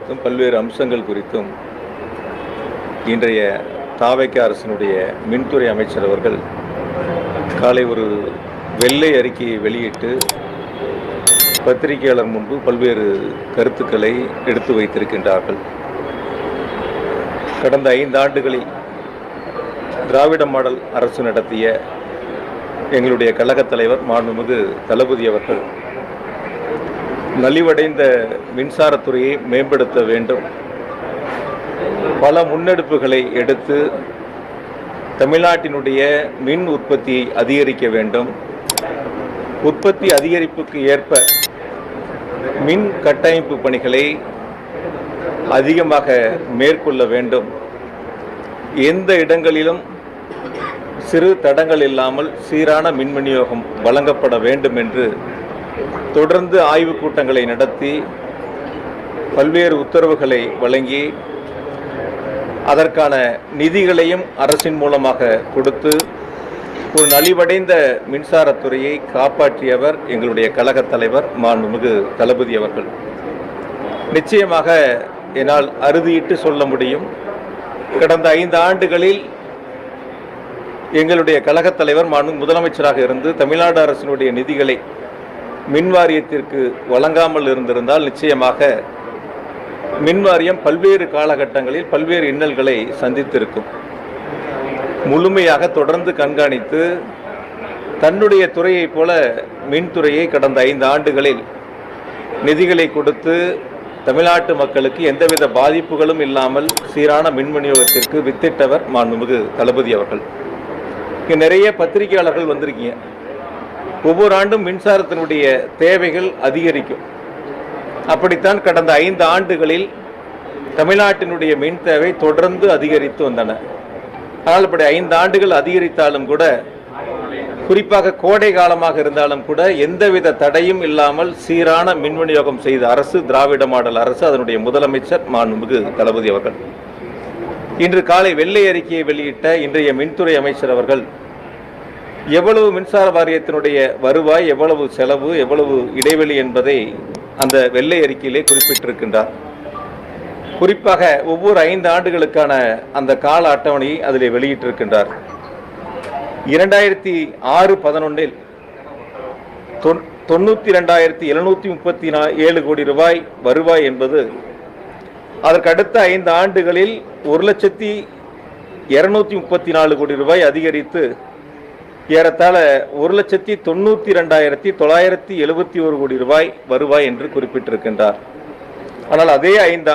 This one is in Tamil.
குறித்தும் பல்வேறு அம்சங்கள் குறித்தும் இன்றைய தாவேக்கா அரசினுடைய மின்துறை அமைச்சர் அவர்கள் காலை ஒரு வெள்ளை அறிக்கையை வெளியிட்டு பத்திரிகையாளர் முன்பு பல்வேறு கருத்துக்களை எடுத்து வைத்திருக்கின்றார்கள். கடந்த 5 ஆண்டுகளில் திராவிட மாடல் அரசு நடத்திய எங்களுடைய கழகத் தலைவர் மாண்புமிகு தளபதி அவர்கள் நலிவடைந்த மின்சாரத்துறையை மேம்படுத்த வேண்டும், பல முன்னெடுப்புகளை எடுத்து தமிழ்நாட்டினுடைய மின் உற்பத்தியை அதிகரிக்க வேண்டும், உற்பத்தி அதிகரிப்புக்கு ஏற்ப மின் கட்டமைப்பு பணிகளை அதிகமாக மேற்கொள்ள வேண்டும், எந்த இடங்களிலும் சிறு தடங்கள் இல்லாமல் சீரான மின் விநியோகம் வழங்கப்பட வேண்டும் என்று தொடர்ந்து ஆய்வுக் கூட்டங்களை நடத்தி பல்வேறு உத்தரவுகளை வழங்கி அதற்கான நிதிகளையும் அரசின் மூலமாக கொடுத்து ஒரு நலிவடைந்த மின்சாரத்துறையை காப்பாற்றியவர் எங்களுடைய கழகத் தலைவர் மாண்புமிகு தளபதி அவர்கள். நிச்சயமாக என்னால் அறுதியிட்டு சொல்ல முடியும், கடந்த 5 ஆண்டுகளில் எங்களுடைய கழகத் தலைவர் மாண்புமிகு முதலமைச்சராக இருந்து தமிழ்நாடு அரசினுடைய நிதிகளை மின் வாரியத்திற்கு வழங்காமல் இருந்திருந்தால் நிச்சயமாக மின் வாரியம் பல்வேறு காலகட்டங்களில் பல்வேறு இன்னல்களை சந்தித்திருக்கும். முழுமையாக தொடர்ந்து கண்காணித்து தன்னுடைய துறையைப் போல மின்துறையை கடந்த 5 ஆண்டுகளில் நிதிகளை கொடுத்து தமிழ்நாட்டு மக்களுக்கு எந்தவித பாதிப்புகளும் இல்லாமல் சீரான மின் விநியோகத்திற்கு வித்திட்டவர் மாண்புமிகு தளபதி அவர்கள். இங்கே நிறைய பத்திரிகையாளர்கள் வந்திருக்கீங்க. ஒவ்வொரு ஆண்டும் மின்சாரத்தினுடைய தேவைகள் அதிகரிக்கும். அப்படித்தான் கடந்த 5 ஆண்டுகளில் தமிழ்நாட்டினுடைய மின் தேவை தொடர்ந்து அதிகரித்து வந்தன. ஆனால் இப்படி 5 ஆண்டுகள் அதிகரித்தாலும் கூட, குறிப்பாக கோடை காலமாக இருந்தாலும் கூட எந்தவித தடையும் இல்லாமல் சீரான மின் விநியோகம் செய்த அரசு திராவிட மாடல் அரசு, அதனுடைய முதலமைச்சர் மாண்புமிகு தளபதி அவர்கள். இன்று காலை வெள்ளை அறிக்கையை வெளியிட்ட இன்றைய மின்துறை அமைச்சர் அவர்கள் எவ்வளவு மின்சார வாரியத்தினுடைய வருவாய், எவ்வளவு செலவு, எவ்வளவு இடைவெளி என்பதை அந்த வெள்ளை அறிக்கையிலே குறிப்பிட்டிருக்கின்றார். குறிப்பாக ஒவ்வொரு 5 ஆண்டுகளுக்கான அந்த கால அட்டவணையை அதில் வெளியிட்டிருக்கின்றார். 2006-11 92,737 கோடி ரூபாய் வருவாய் என்பது அதற்கு அடுத்த 5 ஆண்டுகளில் 1,234 கோடி ரூபாய் அதிகரித்து ஏறத்தாழ 1,92,971 கோடி ரூபாய் வருவாய் என்று குறிப்பிட்டிருக்கின்றார். ஆனால் அதே 5